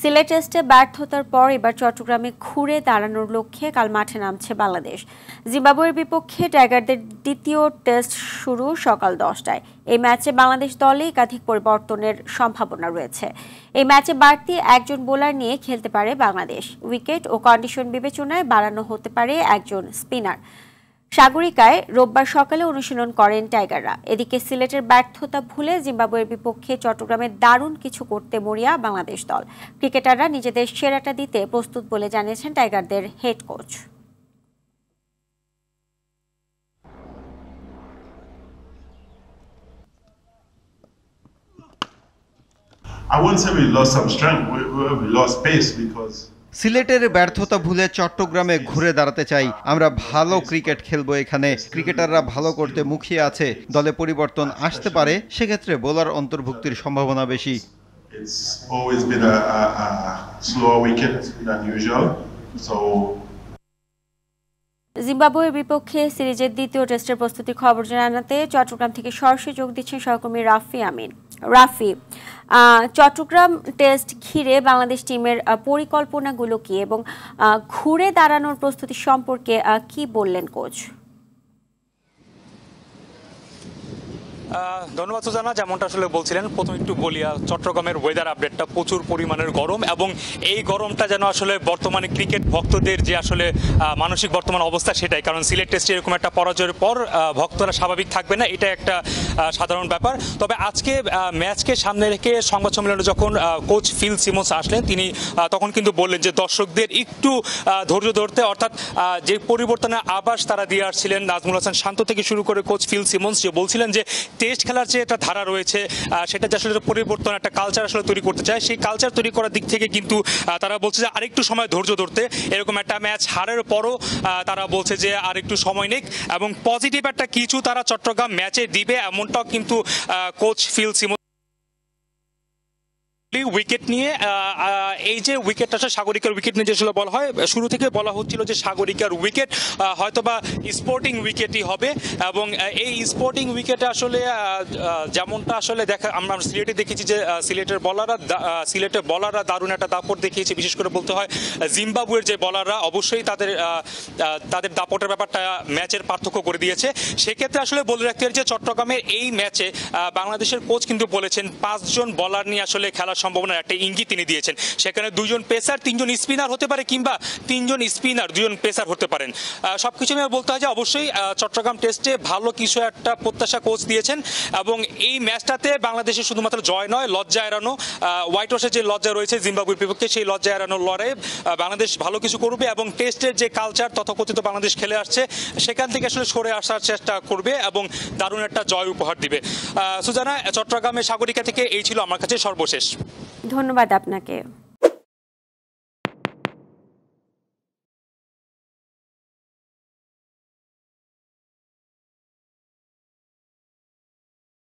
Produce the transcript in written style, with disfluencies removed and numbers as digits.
সিলেট টেস্টে ব্যর্থতার পর এবার চট্টগ্রামে ঘুরে দাঁড়ানোর লক্ষ্যে কাল মাঠে নামছে বাংলাদেশ। জিম্বাবুয়ের বিপক্ষে টাইগারদের দ্বিতীয় টেস্ট শুরু সকাল 10টায়। এই ম্যাচে বাংলাদেশ দলে একাধিক পরিবর্তনের সম্ভাবনা রয়েছে। এই ম্যাচে বাড়তি একজন বোলার নিয়ে খেলতে পারে বাংলাদেশ। উইকেট ও কন্ডিশন বিবেচনায় বাড়ানো হতে পারে একজন স্পিনার। সাগরিকায় রোববার সকালে অনুশীলন করেন টাইগাররা। এদিকে সিলেটের ব্যর্থতা ভুলে জিম্বাবুয়ের বিপক্ষে চট্টগ্রামে দারুণ কিছু করতে মরিয়া বাংলাদেশ দল। ক্রিকেটাররা নিজেদের সেরাটা দিতে প্রস্তুত বলে জানিয়েছেন টাইগারদের head coach. I wouldn't say we lost some strength. We lost pace because সিলেটের ব্যর্থতা ভুলে চট্টগ্রামে ঘুরে দাঁড়াতে চাই। আমরা ভালো ক্রিকেট খেলবো। এখানে ক্রিকেটাররা ভালো করতে মুখিয়ে আছে। দলে পরিবর্তন আসতে পারে, সেক্ষেত্রে বোলার অন্তর্ভুক্তির সম্ভাবনা বেশি। It's always been a slower weekend than usual. So জিম্বাবুয়ের বিপক্ষে সিরিজের দ্বিতীয় টেস্টের প্রস্তুতি খবর জানাতে চট্টগ্রাম থেকে সরাসরি যোগ দিচ্ছেন সহকর্মী রাফি আমিন। রাফি, চট্টগ্রাম টেস্ট ঘিরে বাংলাদেশ টিমের পরিকল্পনাগুলো কি এবং ঘুরে দাঁড়ানোর প্রস্তুতি সম্পর্কে কি বললেন কোচ? ধন্যবাদ সুজানা। যেমনটা আসলে বলছিলেন, প্রথম একটু বলি চট্টগ্রামের ওয়েদার আপডেটটা প্রচুর পরিমাণের গরম, এবং এই গরমটা যেন আসলে বর্তমানে ক্রিকেট ভক্তদের যে আসলে মানসিক বর্তমান অবস্থা সেটাই। কারণ সিলেট টেস্টে এরকম একটা পরাজয়ের পর ভক্তরা স্বাভাবিক থাকবে না, এটা একটা সাধারণ ব্যাপার। তবে আজকে ম্যাচকে সামনে রেখে সংবাদ সম্মেলনে যখন কোচ ফিল সিমন্স আসলেন, তিনি তখন কিন্তু বললেন যে দর্শকদের একটু ধৈর্য ধরতে, অর্থাৎ যে পরিবর্তনের আভাস তারা দিয়ে আসছিলেন নাজমুল হাসান শান্ত থেকে শুরু করে কোচ ফিল সিমন্স, যে বলছিলেন যে টেস্ট খেলার যে একটা ধারা রয়েছে সেটা যে আসলে পরিবর্তন, একটা কালচার আসলে তৈরি করতে চায়। সেই কালচার তৈরি করার দিক থেকে কিন্তু তারা বলছে যে আরেকটু সময় ধৈর্য ধরতে। এরকম একটা ম্যাচ হারের পরও তারা বলছে যে আরেকটু সময় নেই, এবং পজিটিভ একটা কিছু তারা চট্টগ্রাম ম্যাচে দিবে, এমনটাও কিন্তু কোচ ফিল সিমন্স। উইকেট নিয়ে এই যে উইকেটটা সাগরিকার উইকেট নিয়ে যেগুলো বলা হয়, শুরু থেকে বলা হচ্ছিল যে সাগরিকার উইকেট হয়তোবা স্পোর্টিং উইকেটই হবে, এবং এই স্পোর্টিং উইকেটে আসলে যেমনটা আসলে আমরা সিলেটে দেখেছি যে সিলেটের বলাররা দারুণ একটা দাপট দেখিয়েছে। বিশেষ করে বলতে হয় জিম্বাবুয়ের যে বলাররা অবশ্যই তাদের দাপটের ব্যাপারটা ম্যাচের পার্থক্য করে দিয়েছে। সেক্ষেত্রে আসলে বলে রাখতে পারি যে চট্টগ্রামের এই ম্যাচে বাংলাদেশের কোচ কিন্তু বলেছেন 5 জন বলার নিয়ে আসলে খেলার সম্ভাবনার একটা ইঙ্গিত তিনি দিয়েছেন। সেখানে 2 জন পেসার, 3 জন স্পিনার হতে পারে, কিংবা 3 জন স্পিনার 2 জন পেসার হতে পারেন। সবকিছু নিয়ে বলতে হয় যে অবশ্যই চট্টগ্রাম টেস্টে ভালো কিছু একটা প্রত্যাশা কোচ দিয়েছেন, এবং এই ম্যাচটাতে বাংলাদেশের শুধুমাত্র জয় নয়, লজ্জা এড়ানো, হোয়াইট ওয়াশের যে লজ্জা রয়েছে জিম্বাবুয়ের বিপক্ষে, সেই লজ্জা এড়ানোর লড়াই বাংলাদেশ ভালো কিছু করবে, এবং টেস্টের যে কালচার তথাকথিত বাংলাদেশ খেলে আসছে সেখান থেকে আসলে সরে আসার চেষ্টা করবে, এবং দারুণ একটা জয় উপহার দিবে। সুজানা, চট্টগ্রামের সাগরিকা থেকে এই ছিল আমার কাছে সর্বশেষ। ধন্যবাদ আপনাকে।